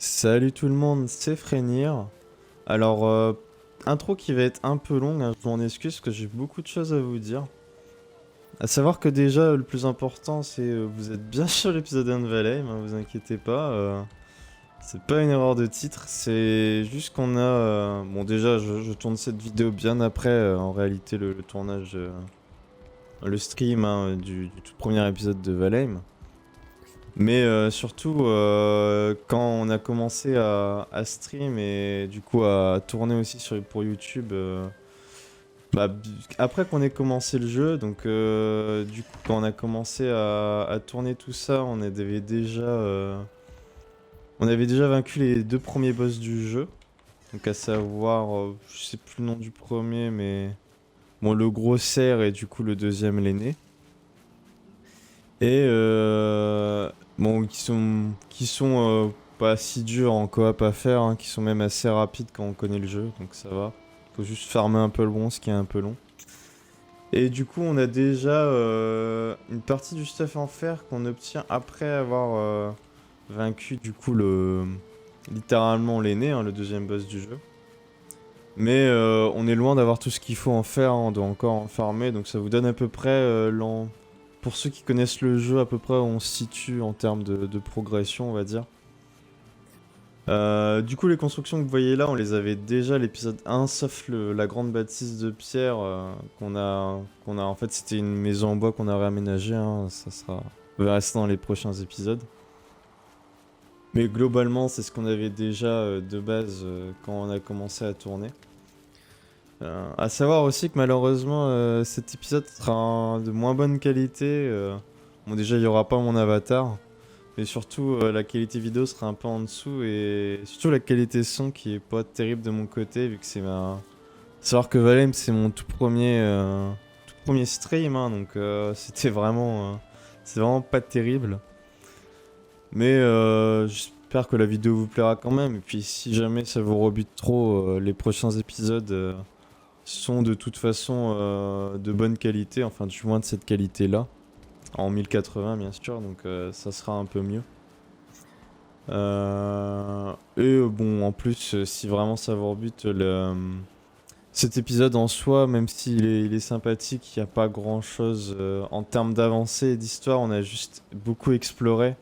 Salut tout le monde, c'est Frénir. Alors, intro qui va être un peu longue, hein, je m'en excuse parce que j'ai beaucoup de choses à vous dire. À savoir que déjà, le plus important, c'est vous êtes bien sur l'épisode 1 de Valheim, hein, vous inquiétez pas. C'est pas une erreur de titre, c'est juste qu'on a... bon déjà, je tourne cette vidéo bien après, en réalité, le tournage, le stream hein, du tout premier épisode de Valheim. Mais surtout, quand on a commencé à stream et du coup à tourner aussi pour YouTube, bah, après qu'on ait commencé le jeu, donc du coup quand on a commencé à tourner tout ça, on avait déjà vaincu les deux premiers boss du jeu. Donc à savoir, je sais plus le nom du premier, mais bon le gros cerf et du coup le deuxième l'aîné. Et bon, qui sont pas si durs en coop à faire, hein, qui sont même assez rapides quand on connaît le jeu, donc ça va. Faut juste farmer un peu le bon, ce qui est un peu long. Et du coup, on a déjà une partie du stuff en fer qu'on obtient après avoir vaincu du coup littéralement l'aîné, hein, le deuxième boss du jeu. Mais on est loin d'avoir tout ce qu'il faut en fer, hein, on doit encore en farmer, donc ça vous donne à peu près pour ceux qui connaissent le jeu, à peu près où on se situe en termes de progression, on va dire. Du coup, les constructions que vous voyez là, on les avait déjà à l'épisode 1, sauf la grande bâtisse de pierre qu'on a. En fait, c'était une maison en bois qu'on a réaménagée, hein, ça sera. On verra ça dans les prochains épisodes. Mais globalement, c'est ce qu'on avait déjà de base quand on a commencé à tourner. À savoir aussi que malheureusement cet épisode sera de moins bonne qualité. Bon déjà il n'y aura pas mon avatar, mais surtout la qualité vidéo sera un peu en dessous et surtout la qualité son qui est pas terrible de mon côté vu que c'est ma... Savoir que Valheim c'est mon tout premier stream hein, donc c'est vraiment pas terrible. Mais j'espère que la vidéo vous plaira quand même et puis si jamais ça vous rebute trop les prochains épisodes sont de toute façon de bonne qualité, enfin du moins de cette qualité-là, en 1080 bien sûr, donc ça sera un peu mieux. Et bon, en plus, si vraiment ça vous rebute, cet épisode en soi, même s'il est sympathique, il n'y a pas grand-chose en termes d'avancée et d'histoire, on a juste beaucoup exploré.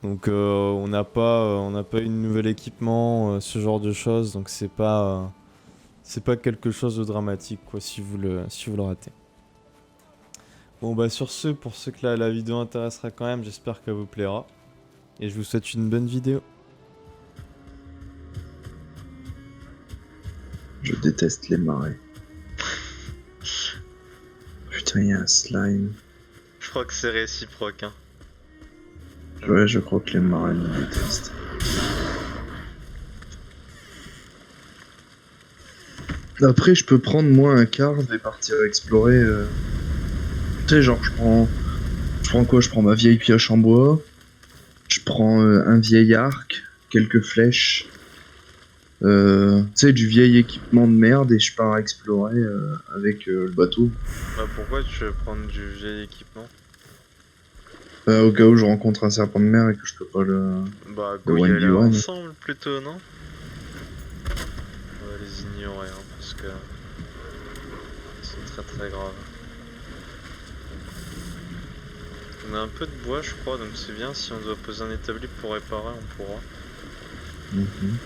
Donc on n'a pas eu de nouvel équipement, ce genre de choses, donc c'est pas quelque chose de dramatique quoi si vous le ratez. Bon bah sur ce, pour ceux que la vidéo intéressera quand même, j'espère qu'elle vous plaira. Et je vous souhaite une bonne vidéo. Je déteste les marais. Putain, il y a un slime. Je crois que c'est réciproque. Hein. Ouais, je crois que les marais me détestent. Après, je peux prendre moi un quart et partir explorer. Tu sais, genre, je prends quoi? Je prends ma vieille pioche en bois. Je prends un vieil arc, quelques flèches. Tu sais, du vieil équipement de merde et je pars explorer avec le bateau. Bah pourquoi tu veux prendre du vieil équipement? Au cas où je rencontre un serpent de mer et que je peux pas le... Bah Le go y 1v1. aller ensemble plutôt, non? On va les ignorer hein, parce que c'est très très grave. On a un peu de bois je crois donc c'est bien, si on doit poser un établi pour réparer on pourra. Mhm.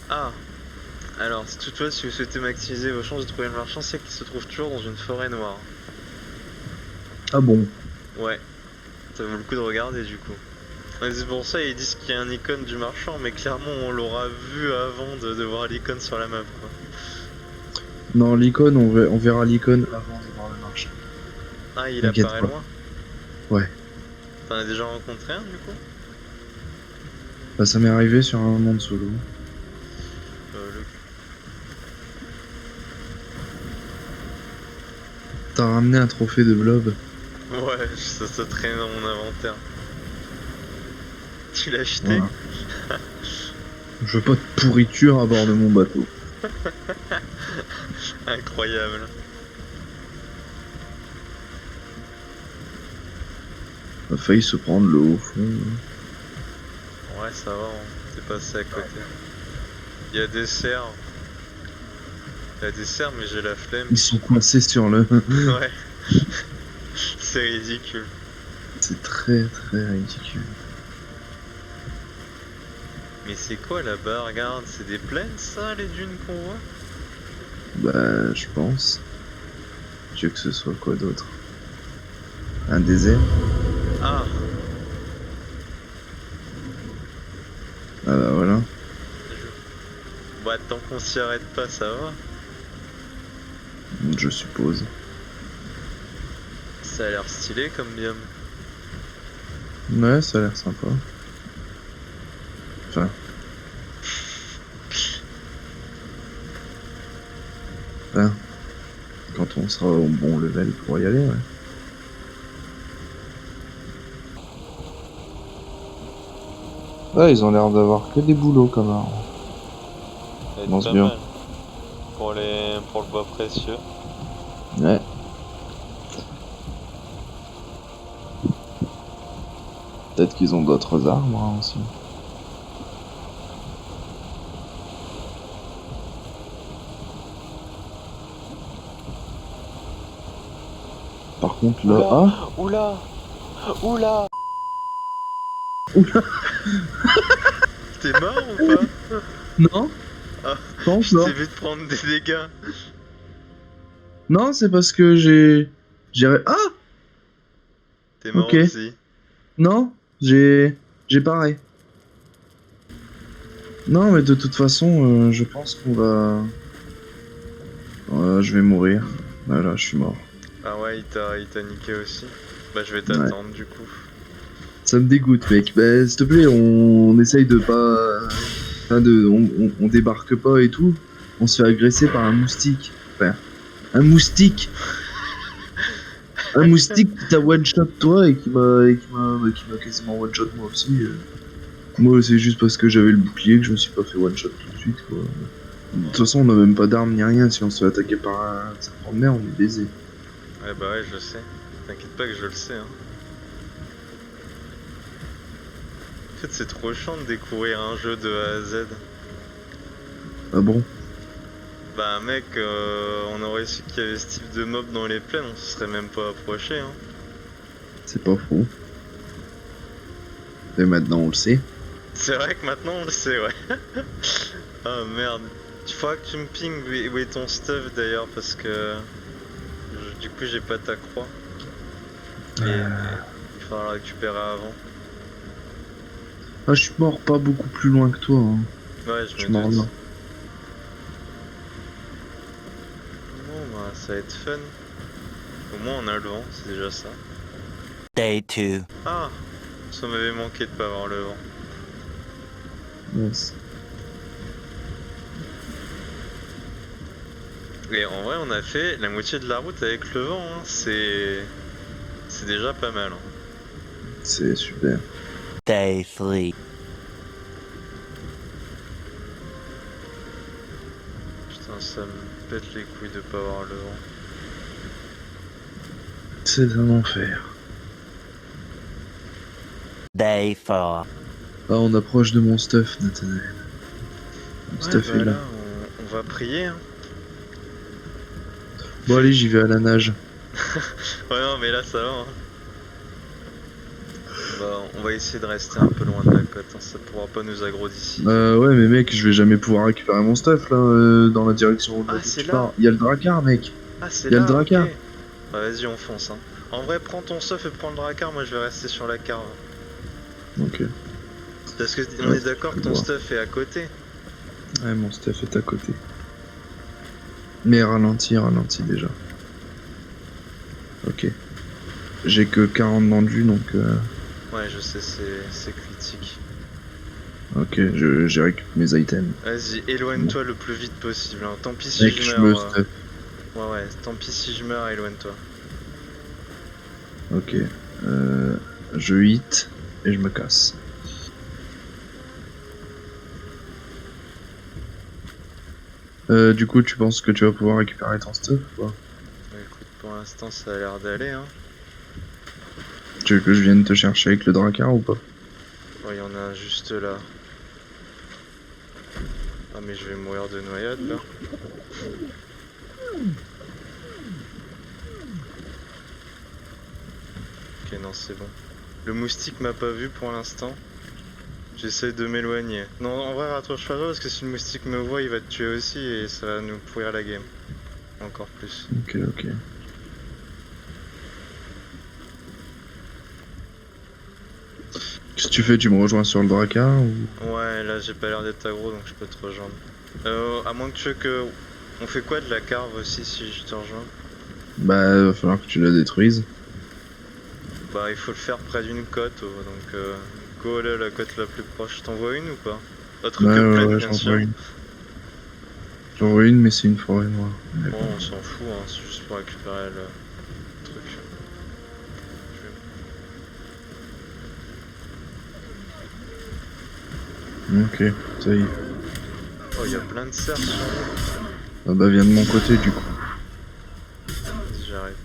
Ah, alors toutefois si vous souhaitez maximiser vos chances de trouver le marchand, c'est qu'il se trouve toujours dans une forêt noire. Ah bon? Ouais, ça vaut le coup de regarder du coup. Ouais, c'est pour ça ils disent qu'il y a un icône du marchand, mais clairement on l'aura vu avant de voir l'icône sur la map quoi. Non, l'icône, on verra l'icône avant de voir le marché. Ah il T'inquiète apparaît pas. loin? Ouais. T'en as déjà rencontré un du coup? Bah, ça m'est arrivé sur un monde solo. Le... T'as ramené un trophée de blob? Ouais, ça traîne dans mon inventaire. Tu l'as acheté? Voilà. Je veux pas de pourriture à bord de mon bateau. Incroyable. On a failli se prendre le haut fond. Ouais, ça va, hein. T'es passé à côté. Il y a des cerfs. Il y a des cerfs, mais j'ai la flemme. Ils sont coincés sur le... Ouais. C'est ridicule. C'est très très ridicule. Mais c'est quoi là-bas? Regarde, c'est des plaines ça, les dunes qu'on voit? Bah, je pense. Tu veux que ce soit quoi d'autre? Un désert? Ah, Ah bah voilà. bah tant qu'on s'y arrête pas, ça va. Je suppose. Ça a l'air stylé comme biome. Ouais, ça a l'air sympa. Enfin... Enfin... Quand on sera au bon level pour y aller, ouais. Ouais, ils ont l'air d'avoir que des boulots quand même. Ça va Non, être c'est pas bien. mal. Pour le bois précieux. Ouais. Peut-être qu'ils ont d'autres arbres hein, aussi. Par contre là... Ah Oula! Oula! Oula. T'es mort ou pas? Non. Ah, Pense je non. t'ai vu te prendre des dégâts. Non, c'est parce que j'ai... Ah. T'es mort Ok. aussi. Non, j'ai pareil. Non, mais de toute façon, je pense qu'on va... je vais mourir. Voilà, je suis mort. Ah ouais, il t'a niqué aussi. Bah je vais t'attendre du coup. Ça me dégoûte, mec. Bah, s'il te plaît, on essaye de pas... Enfin, on débarque pas et tout. On se fait agresser par un moustique. Enfin, un moustique. Un moustique qui t'a one-shot toi et qui m'a quasiment one-shot moi aussi. Moi, c'est juste parce que j'avais le bouclier que je me suis pas fait one-shot tout de suite, quoi. De toute façon, on n'a même pas d'armes ni rien. Si on se fait attaquer par un serpent de mer, on est baisé. Ouais bah ouais, je sais. T'inquiète pas que je le sais, hein. En fait, c'est trop chiant de découvrir un jeu de A à Z. Ah bon? Bah mec, on aurait su qu'il y avait ce type de mob dans les plaines, on se serait même pas approché, hein. C'est pas faux. Et maintenant, on le sait. C'est vrai que maintenant on le sait, ouais. Ah merde. Il faudra que tu me pinges où est ton stuff d'ailleurs, parce que du coup j'ai pas ta croix. Et il faudra la récupérer avant. Ah, je suis mort pas beaucoup plus loin que toi. Hein. Ouais, Je je suis me mort doute. là. Bon bah ça va être fun. Au moins on a le vent, c'est déjà ça. Day 2. Ah, ça m'avait manqué de pas avoir le vent. Yes. Et en vrai on a fait la moitié de la route avec le vent, hein. C'est déjà pas mal, hein. C'est super. Day 3. Putain, ça me pète les couilles de pas avoir le vent. C'est un enfer. Day 4. Ah, on approche de mon stuff, Nathanaël. Mon Ouais, stuff bah est là. là, on va prier, hein. Bon, allez, j'y vais à la nage. Ouais, non, mais là, ça va, hein. On va essayer de rester un peu loin de la côte, hein. Ça pourra pas nous aggro d'ici. Ouais, mais mec, je vais jamais pouvoir récupérer mon stuff là, dans la direction où Ah, c'est tu là. pars. Il y a le dracar, mec. Ah, c'est y a là, le dracar. ok. Bah, vas-y, on fonce, hein. En vrai, prends ton stuff et prends le dracar, moi je vais rester sur la carte. Ok. Parce que on Ouais, est d'accord je que ton vois. stuff est à côté. Ouais, mon stuff est à côté. Mais ralenti déjà. Ok. J'ai que 40 dans de vue, donc... Ouais, je sais, c'est critique. Ok, j'ai récupéré mes items. Vas-y, éloigne-toi le plus vite possible, hein. Tant pis si Mec, je je me meurs. stuff. Ouais, tant pis si je meurs, éloigne-toi. Ok. Je hit et je me casse. Du coup, tu penses que tu vas pouvoir récupérer ton stuff ou pas? Bah, écoute, pour l'instant, ça a l'air d'aller, hein. Tu veux que je vienne te chercher avec le Drakkar ou pas? Ouais, y en a un juste là. Ah mais je vais mourir de noyade là. Ok non c'est bon. Le moustique m'a pas vu pour l'instant. J'essaie de m'éloigner. Non en vrai rapproche pas parce que si le moustique me voit il va te tuer aussi et ça va nous pourrir la game. Encore plus. Ok, ok. Qu'est-ce que tu fais? Tu me rejoins sur le Drakkar ou... Ouais là j'ai pas l'air d'être aggro donc je peux te rejoindre. À moins que tu veux que... On fait quoi de la carve aussi si je te rejoins? Bah, va falloir que tu la détruises. Bah il faut le faire près d'une côte donc go là la côte la plus proche. T'en vois une ou pas? Autre Ouais, que ouais, pleine ouais, bien j'en sûr. vois une. J'en vois une, mais c'est une forêt noire. Mais Bon, bon. on s'en fout, hein, c'est juste pour récupérer le truc. Ok, ça y est. Oh, il y a plein de cerfs sur nous. Ah bah, viens de mon côté du coup. Vas-y, j'arrive.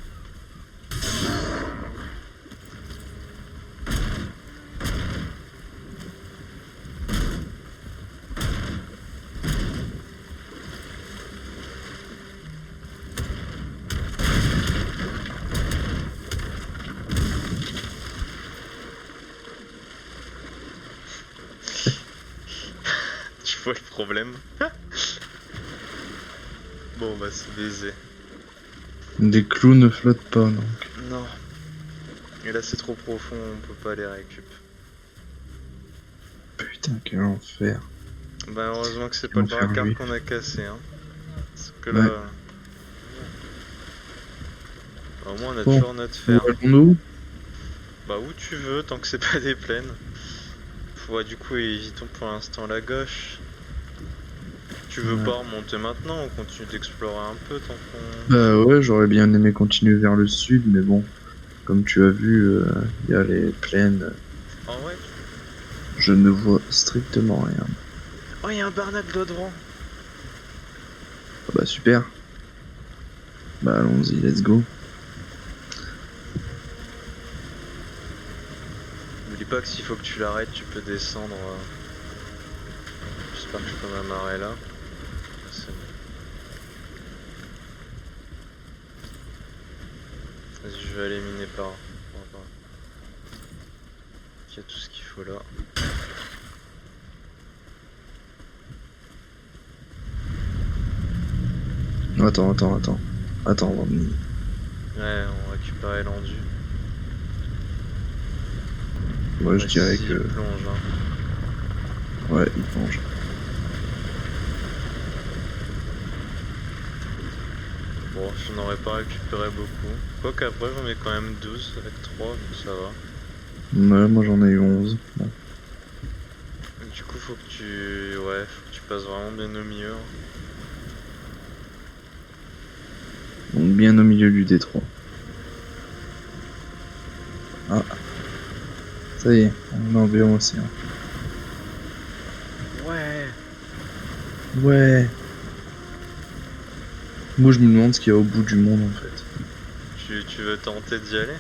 Tu vois le problème? Bon, bah, c'est baisé. Des clous ne flottent pas, donc. Non. Et là, c'est trop profond, on peut pas les récup. Putain, quel enfer. Bah, heureusement que c'est pas le Enfer, Drakkar lui. qu'on a cassé, hein. Parce que Ouais. là. Bah, au moins, on a Bon. toujours notre Où fer. allons-nous? Bah, où tu veux, tant que c'est pas des plaines. Ouais, du coup, évitons pour l'instant la gauche. Tu veux Ouais. pas remonter maintenant ou continue d'explorer un peu tant qu'on... Bah ouais, j'aurais bien aimé continuer vers le sud, mais bon, comme tu as vu, il y a les plaines, Ah ouais? je ne vois strictement rien. Oh, il y a un barnacle là devant. Ah bah super. Bah allons-y, let's go. N'oublie pas que s'il faut que tu l'arrêtes, tu peux descendre. J'espère que je peux m'amarrer là. C'est bon. Vas-y, je vais aller miner par là. Il y a tout ce qu'il faut là. Attends. Attends, on va me- Ouais, on récupère l'endu. Moi je dirais Si, que... plonge, hein. Ouais, il plonge. Bon, je n'aurais pas récupéré beaucoup. Quoique après, j'en ai quand même 12 avec 3, donc ça va. Ouais, moi j'en ai eu 11. Bon. Du coup, faut que tu... Ouais, faut que tu passes vraiment bien au milieu. Donc bien au milieu du détroit. Ah. Ça y est, on est dans le océan. Ouais. Ouais. Moi je me demande ce qu'il y a au bout du monde en fait. Tu veux tenter d'y aller?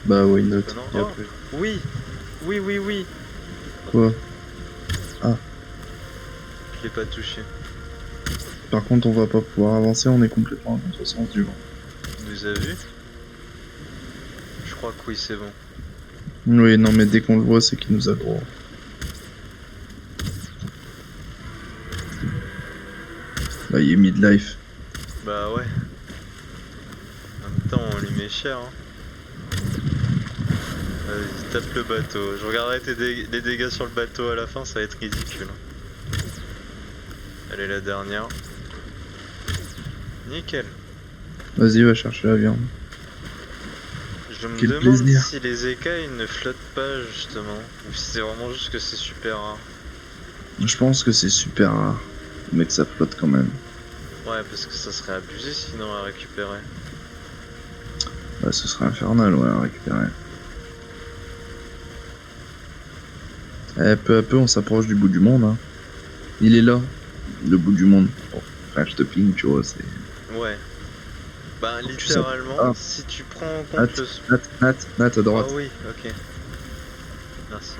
Bah why not. Non. Y a Oh, plus. oui. Oui. Quoi? Je l'ai pas touché. Par contre on va pas pouvoir avancer, on est complètement à contresens du vent. Il nous a vu? Je crois que oui, c'est bon. Oui, non mais dès qu'on le voit c'est qu'il nous a gros. Bah il est midlife. Bah ouais. En même temps, on lui met cher. Hein. Vas-y, tape le bateau. Je regarderai les dégâts sur le bateau à la fin, ça va être ridicule. Elle est la dernière. Nickel. Vas-y, va chercher la viande. Je me Quel demande plaisir. si les écailles ne flottent pas justement. Ou si c'est vraiment juste que c'est super rare. Je pense que c'est super rare, mais que ça flotte quand même. Ouais, parce que ça serait abusé sinon à récupérer. Bah ce serait infernal, ouais, à récupérer. Eh, peu à peu on s'approche du bout du monde, hein. Il est là, le bout du monde. Bon, frère, je te ping, tu vois, c'est... Ouais. Bah tu sais- littéralement, Ah. si tu prends en compte Nat, à droite. Ah oui, ok. Merci.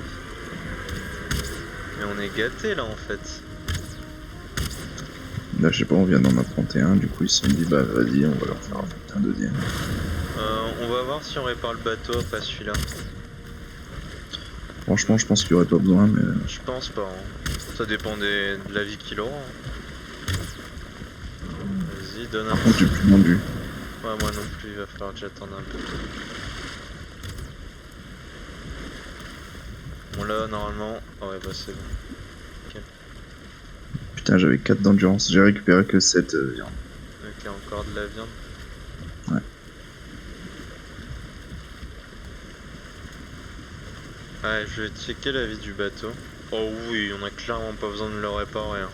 Mais on est gâtés là en fait. Là, je sais pas, on vient d'en apprendre un, du coup ils se sont dit bah vas-y, on va leur faire un deuxième. On va voir si on répare le bateau après celui-là. Franchement, je pense qu'il y aurait pas besoin, mais Je pense pas. Hein. Ça dépend de la vie qu'il aura. Hein. Vas-y, donne un par contre, j'ai plus vendu. Ouais, moi non plus, il va falloir que j'attende un peu. Bon là, normalement... Ah ouais, bah c'est bon. Putain, j'avais 4 d'endurance, j'ai récupéré que 7 viande. Ok, encore de la viande. Ouais. Ouais, je vais checker la vie du bateau. Oh oui, on a clairement pas besoin de le réparer. Hein.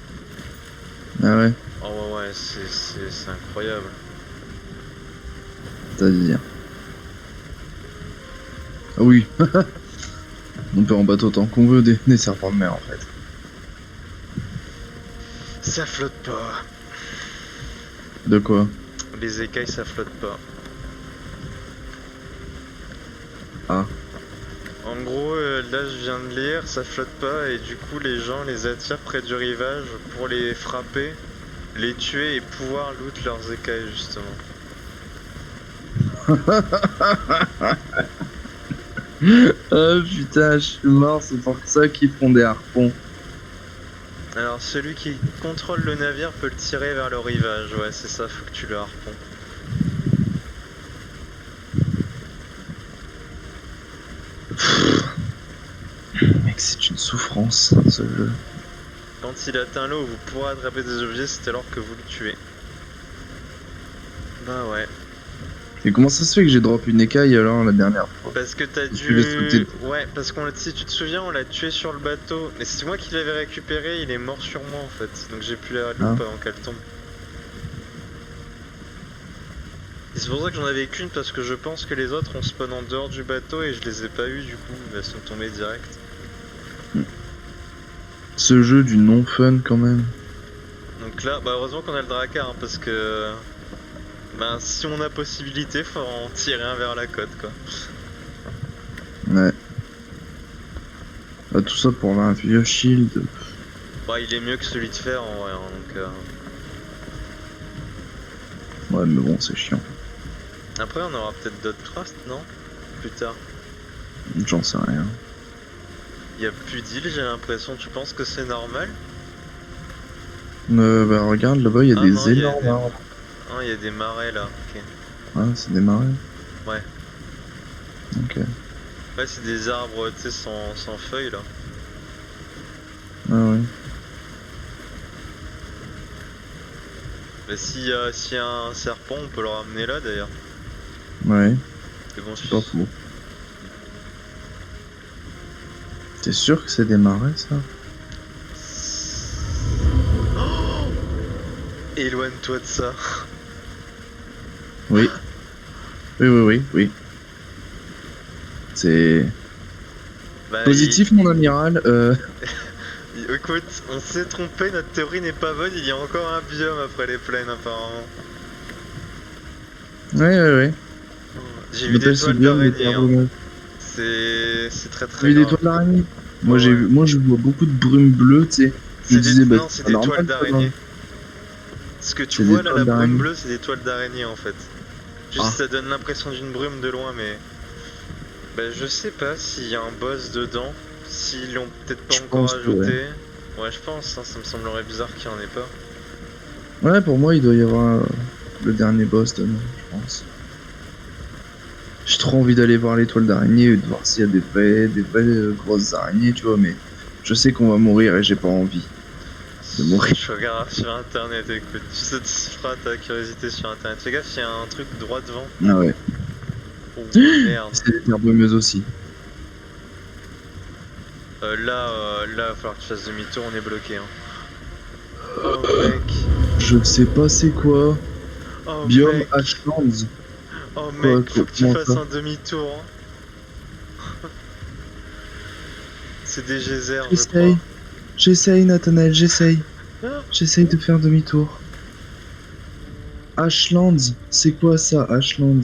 Ah ouais, Oh ouais, ouais, c'est incroyable. c'est-à-dire. Ah oui, on peut en bateau tant qu'on veut des serpents de mer en fait. Ça flotte pas. De quoi? Les écailles, ça flotte pas. Ah. En gros, là je viens de lire, ça flotte pas et du coup les gens les attirent près du rivage pour les frapper, les tuer et pouvoir loot leurs écailles justement. Ah putain, je suis mort, c'est pour ça qu'ils font des harpons. Alors celui qui contrôle le navire peut le tirer vers le rivage, ouais c'est ça, faut que tu le harpon. Mec, c'est une souffrance ce jeu. Quand il atteint l'eau, vous pourrez attraper des objets, c'est alors que vous le tuez. Bah ouais. Et comment ça se fait que j'ai drop une écaille alors la dernière fois? Parce que t'as Parce que j'ai sauté. dû... Ouais, parce qu'on si tu te souviens, on l'a tué sur le bateau. Mais c'est moi qui l'avais récupéré, il est mort sur moi en fait. Donc j'ai pu la loupe Ah. avant qu'elle tombe. Et c'est pour ça que j'en avais qu'une, parce que je pense que les autres ont spawn en dehors du bateau et je les ai pas eu du coup, elles sont tombées direct. Ce jeu du non-fun quand même. Donc là, bah heureusement qu'on a le dracar, hein, parce que... Ben si on a possibilité, faut en tirer un vers la côte quoi. Ouais. Bah, tout ça pour un vieux shield. Bah il est mieux que celui de fer en vrai, hein, donc... Ouais, mais bon, c'est chiant. Après on aura peut-être d'autres crafts, non? Plus tard. J'en sais rien. Il y a plus d'îles, j'ai l'impression. Tu penses que c'est normal? Bah, regarde, là-bas, il y a Ah des non, il y a énormes des- arbres. Ah, il y a des marais là. Ok. Ah, c'est des marais. Ouais. Ok. Ouais, c'est des arbres, tu sais, sans feuilles là. Ah ouais. Bah, s'il y a un serpent, on peut le ramener là d'ailleurs. Ouais, Mais bon, c'est pas fou. T'es sûr que c'est des marais, ça? Éloigne-toi de ça. Oui. Oui. C'est Bah, positif, mon amiral. Écoute, on s'est trompé, notre théorie n'est pas bonne, il y a encore un biome après les plaines apparemment. Ouais. J'ai vu des toiles d'araignée, hein. T'as C'est très vu des grave. toiles d'araignée? Moi, Ouais, j'ai ouais. vu, moi, je vois beaucoup de brume bleue, tu sais. Je me disais, bah, Non, c'est pas des normal, toiles ça, d'araignée. Ce que tu C'est vois des là, toiles la brume d'araignée. bleue, c'est des toiles d'araignée en fait. Juste Ah. ça donne l'impression d'une brume de loin, mais... Bah je sais pas s'il y a un boss dedans, s'ils l'ont peut-être pas Je encore pense que ajouté. Ouais, je pense, hein, ça me semblerait bizarre qu'il y en ait pas. Ouais, pour moi, il doit y avoir le dernier boss dedans, je pense. J'ai trop envie d'aller voir les toiles d'araignée et de voir s'il y a des vraies grosses araignées, tu vois, mais je sais qu'on va mourir et j'ai pas envie de mourir. Je regarde sur internet, écoute, tu satisferas ta curiosité sur internet. Fais gaffe, il y a un truc droit devant. Ah ouais, Oh merde. c'est des terres brumeuses aussi. Là, il va falloir que tu fasses demi-tour, on est bloqué. Hein. Oh mec. Je sais pas c'est quoi. Oh Biome mec. Ashlands. Oh Quoi, mec, faut que tu comment fasses ça un demi-tour. Hein. C'est des geysers, je crois. J'essaye, Nathanaël, j'essaye. Ah. J'essaye de faire demi-tour. Ashlands, c'est quoi ça, Ashlands?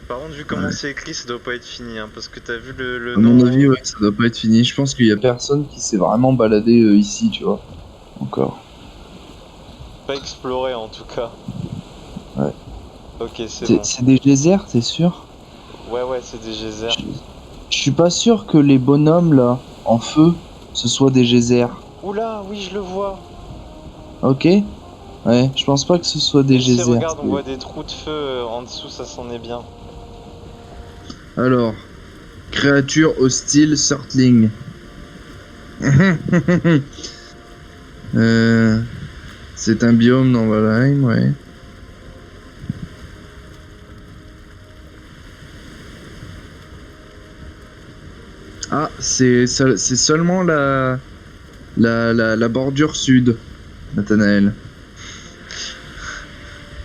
Par contre, vu comment Ouais. c'est écrit, ça doit pas être fini, hein, parce que t'as vu le À nom. mon avis, ouais, ça doit pas être fini. Je pense qu'il y a personne qui s'est vraiment baladé ici, tu vois. Encore. Pas exploré en tout cas. Ouais. Ok, c'est bon. C'est des geysers, t'es sûr? Ouais, c'est des geysers. Je suis pas sûr que les bonhommes là, en feu, ce soit des geysers. Oula, oui, je le vois. Ok? Ouais, je pense pas que ce soit des Et ici, geysers. regarde, on voit des trous de feu en dessous, ça s'en est bien. Alors, créature hostile Surtling. C'est un biome dans Valheim, ouais. Ah, c'est seulement la bordure sud, Nathanaël.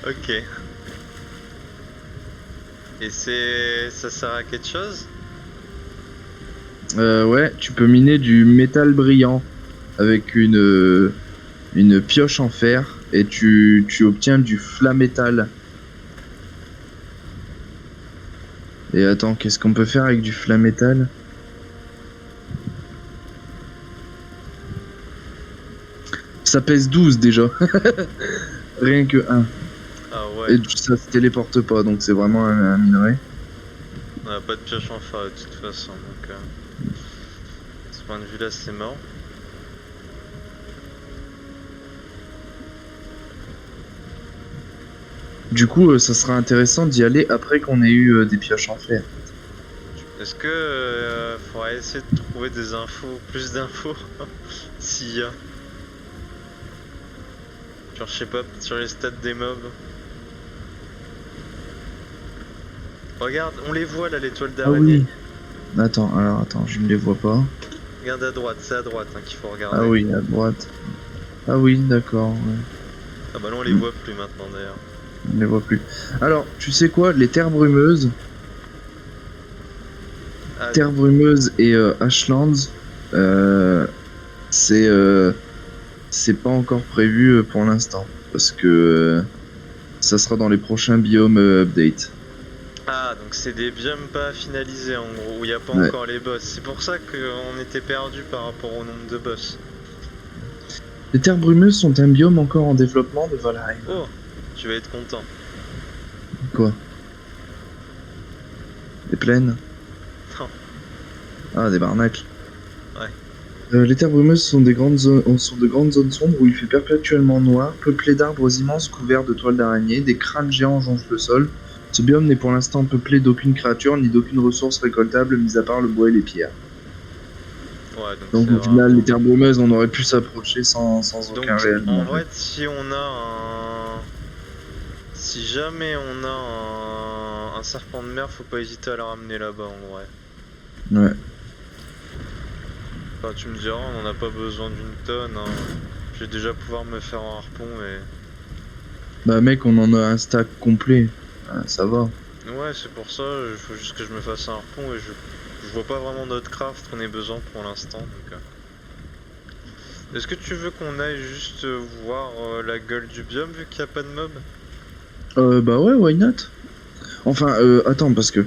Ok. Et ça sert à quelque chose? Ouais, tu peux miner du métal brillant avec une pioche en fer et tu obtiens du flamétal. Et attends, qu'est-ce qu'on peut faire avec du flamétal? Ça pèse 12 déjà. Rien que 1. Ah ouais. Et ça se téléporte pas, donc c'est vraiment un minerai. On a pas de pioche en fer de toute façon, donc de ce point de vue là c'est mort. Du coup, ça sera intéressant d'y aller après qu'on ait eu des pioches en fer. Est-ce que faudrait essayer de trouver des infos, plus d'infos, s'il y a. Genre je sais pas, sur les stats des mobs. Regarde, on les voit là, les toiles Ah d'araignée. oui. Attends, je ne les vois pas. Regarde à droite, c'est à droite hein, qu'il faut regarder. Ah oui, à droite. Ah oui, d'accord, ouais. Ah bah là on les voit plus maintenant d'ailleurs. On les voit plus. Alors, tu sais quoi, les terres brumeuses, Ah, Terre brumeuse et Ashlands, c'est pas encore prévu pour l'instant parce que ça sera dans les prochains biomes update. ah, donc c'est des biomes pas finalisés en gros, où il n'y a pas Ouais. encore les boss. C'est pour ça qu'on était perdu par rapport au nombre de boss. Les terres brumeuses sont un biome encore en développement de Valheim. Oh, tu vas être content. Quoi? Des plaines? Non. Ah, des barnacles. Ouais. Les terres brumeuses sont de grandes zones sombres où il fait perpétuellement noir, peuplées d'arbres immenses couverts de toiles d'araignée, des crânes géants jonchent le sol. Ce biome n'est pour l'instant peuplé d'aucune créature ni d'aucune ressource récoltable mis à part le bois et les pierres. Ouais, Donc c'est au final, vraiment- les terres brumeuses, on aurait pu s'approcher sans Donc aucun réel en danger. vrai, si on a un... Si jamais on a un serpent de mer, faut pas hésiter à le ramener là-bas en vrai. Ouais. Enfin, tu me diras, on en a pas besoin d'une tonne. Hein. Je vais déjà pouvoir me faire un harpon et... Bah mec, on en a un stack complet. Ça va. Ouais, c'est pour ça, il faut juste que je me fasse un harpon et je vois pas vraiment d'autres craft qu'on ait besoin pour l'instant. Donc, est-ce que tu veux qu'on aille juste voir la gueule du biome vu qu'il n'y a pas de mob? Bah ouais, why not? Enfin, attends, parce que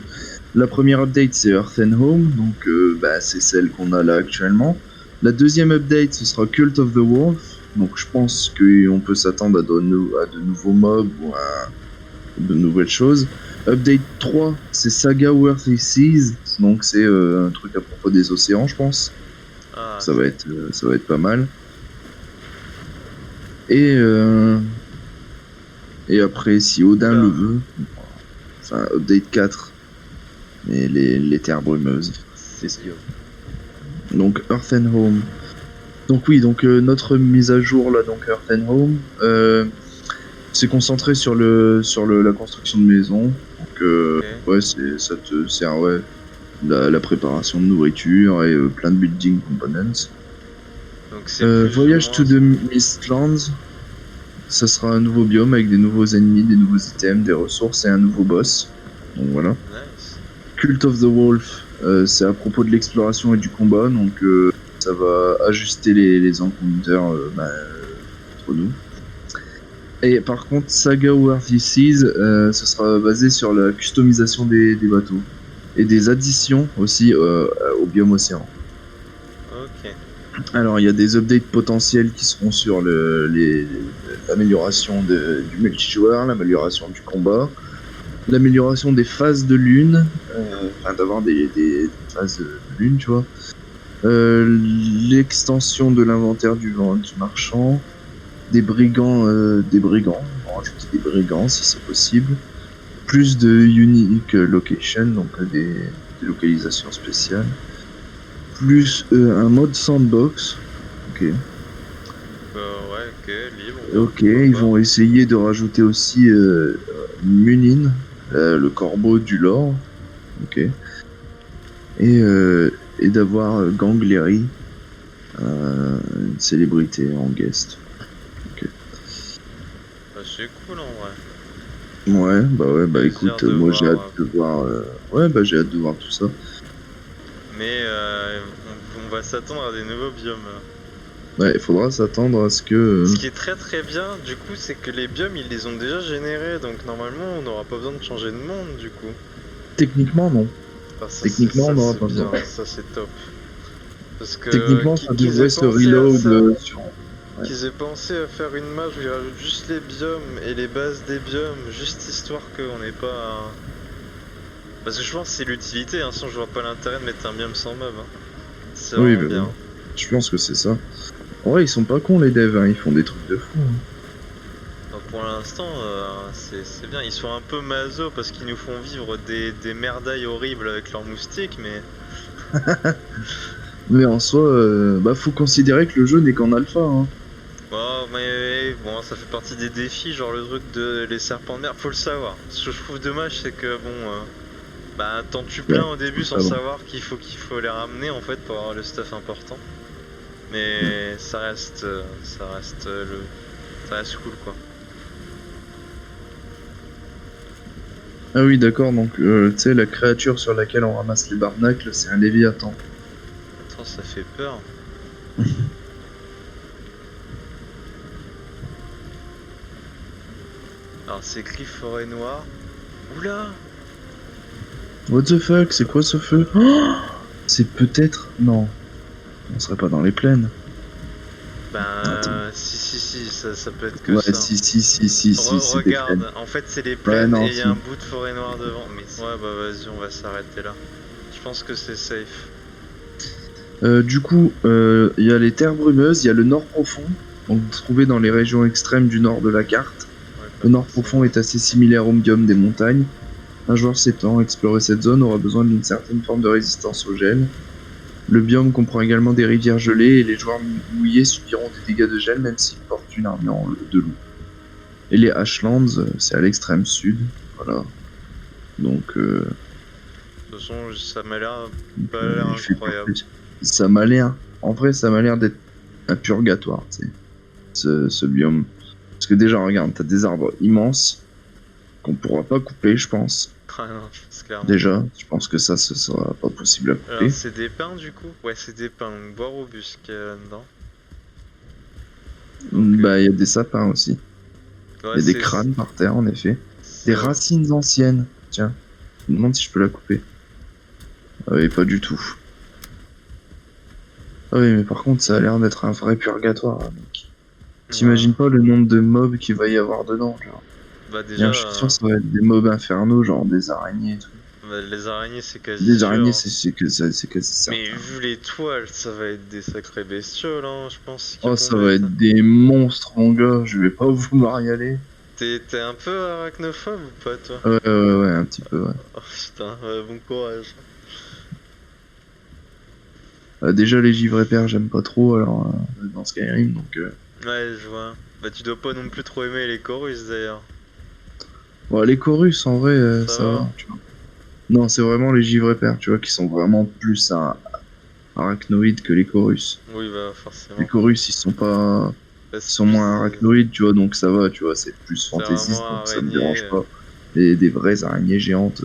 la première update c'est Earth and Home, donc bah, c'est celle qu'on a là actuellement. La deuxième update ce sera Cult of the Wolf, donc je pense qu'on peut s'attendre à de nouveaux mobs ou à de nouvelles choses. Update 3 c'est Saga Worthy Seas, donc c'est un truc à propos des océans, je pense. Ah, Ça va être pas mal. Et après, si Odin Oula. le veut, enfin, update 4, et les terres brumeuses. c'est sûr. Donc Earth and Home. Donc oui, donc notre mise à jour là, donc Earth and Home, c'est concentré sur la construction de maisons. Donc ouais, c'est la préparation de nourriture et plein de building components. Donc c'est plus ou Voyage moins- to the Mistlands, ça sera un nouveau biome avec des nouveaux ennemis, des nouveaux items, des ressources et un nouveau boss. Donc voilà. Nice. Cult of the Wolf, c'est à propos de l'exploration et du combat, donc ça va ajuster les encounters entre nous. Et par contre, Saga Worthy Seas, ce sera basé sur la customisation des bateaux. Et des additions aussi au biome océan. Ok. Alors, il y a des updates potentiels qui seront sur l'amélioration du multijoueur, l'amélioration du combat, l'amélioration des phases de lune, enfin d'avoir des phases de lune, tu vois. L'extension de l'inventaire du marchand, des brigands, on va rajouter des brigands si c'est possible, plus de unique location, donc des localisations spéciales, plus un mode sandbox, ok. Ouais, ok, libre. Ok, ils vont essayer de rajouter aussi Munin, le corbeau du lore, ok. Et d'avoir Gangleri, une célébrité en guest. Bah, c'est cool en vrai. Ouais, bah Plaisir écoute, de moi j'ai voir, hâte de voir. Ouais, bah j'ai hâte de voir tout ça. Mais on va s'attendre à des nouveaux biomes. Ouais, il faudra s'attendre à ce que. Ce qui est très très bien, du coup, c'est que les biomes, ils les ont déjà générés, donc normalement, on n'aura pas besoin de changer de monde, du coup. Techniquement, non. Enfin, ça, Techniquement, ça, on n'aura c'est pas bien, besoin. ça c'est top. Parce que Techniquement, ça qu'ils devrait aient se pensé à reload ça, sur. qu'ils aient pensé à faire une map où ils rajoutent juste les biomes et les bases des biomes, juste histoire qu'on n'ait pas un... Parce que je pense que c'est l'utilité, hein, sinon je vois pas l'intérêt de mettre un biome sans mob. Hein. C'est Oui, vraiment bah, bien. oui. Je pense que c'est ça. En vrai, ils sont pas cons les devs, hein. Ils font des trucs de fou. Hein. Donc pour l'instant, c'est bien. Ils sont un peu maso parce qu'ils nous font vivre des merdailles horribles avec leurs moustiques, mais... Mais en soi, bah faut considérer que le jeu n'est qu'en alpha. Hein. Bon, mais bon, ça fait partie des défis, genre le truc de les serpents de mer, faut le savoir. Ce que je trouve dommage, c'est que bon, bah t'en tues plein au début sans savoir qu'il faut les ramener en fait pour avoir le stuff important. Mais ça reste cool quoi. Ah oui, d'accord, donc tu sais, la créature sur laquelle on ramasse les barnacles, c'est un léviathan. Attends, ça fait peur. Alors c'est écrit forêt noire. Oula! What the fuck, c'est quoi ce feu? Oh, c'est peut-être... Non. On serait pas dans les plaines. Ben si, ça peut être que ouais, ça. si, c'est des Regarde, plaines. en fait c'est les plaines non, et il y a un bout de forêt noire devant. Mais ouais bah vas-y, on va s'arrêter là. Je pense que c'est safe. Du coup, il y a les terres brumeuses, il y a le nord profond, donc trouvé dans les régions extrêmes du nord de la carte. Ouais, Le nord profond est assez similaire au biome des montagnes. Un joueur s'étant explorer cette zone aura besoin d'une certaine forme de résistance au gel. Le biome comprend également des rivières gelées et les joueurs mouillés subiront des dégâts de gel même s'ils portent une armure de loup. Et les Ashlands, c'est à l'extrême sud, voilà. Donc, de toute façon, ça m'a l'air pas l'air incroyable. Ça m'a l'air, en vrai, ça m'a l'air d'être un purgatoire, tu sais, ce biome. Parce que déjà, regarde, t'as des arbres immenses qu'on pourra pas couper, je pense. Ah non, c'est clairement. Déjà, je pense que ça, ce sera pas possible à couper. C'est des pins du coup? Ouais, c'est des pins, donc bois robuste qu'il y a là-dedans. Bah, il y a des sapins aussi. Il Ouais, y a des crânes par terre, en effet. Des racines anciennes. Tiens, je me demande si je peux la couper. Ah oui, pas du tout. Ah oui, mais par contre, ça a l'air d'être un vrai purgatoire, hein, mec. T'imagines pas le nombre de mobs qu'il va y avoir dedans, genre. Bah déjà, je suis sûr que ça va être des mobs infernaux, genre des araignées et tout. Bah, les araignées c'est quasi Des sûr, araignées, hein. c'est quasi certain. Mais vu les toiles, ça va être des sacrés bestioles, hein, je pense. Oh, ça va être des monstres, mon gars, je vais pas vouloir y aller. T'es un peu arachnophobe ou pas, toi? Ouais, un petit peu, ouais. Oh putain, bon courage. Déjà, les givrépères, j'aime pas trop, alors, dans Skyrim, donc... Ouais, je vois. Bah tu dois pas non plus trop aimer les chorus, d'ailleurs. Bon, les chorus, en vrai, ça va, tu vois. Non, c'est vraiment les givrépères, tu vois, qui sont vraiment plus arachnoïdes que les chorus. Oui, bah forcément. Les chorus, ils sont pas... Ils sont moins arachnoïdes, tu vois, donc ça va, tu vois, c'est plus fantaisiste, donc ça me dérange pas. Et des vraies araignées géantes,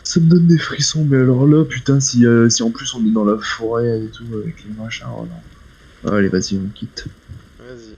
ça me donne des frissons, mais alors là, putain, si en plus on est dans la forêt et tout, avec les machins, oh non. Allez, vas-y, on quitte. Vas-y.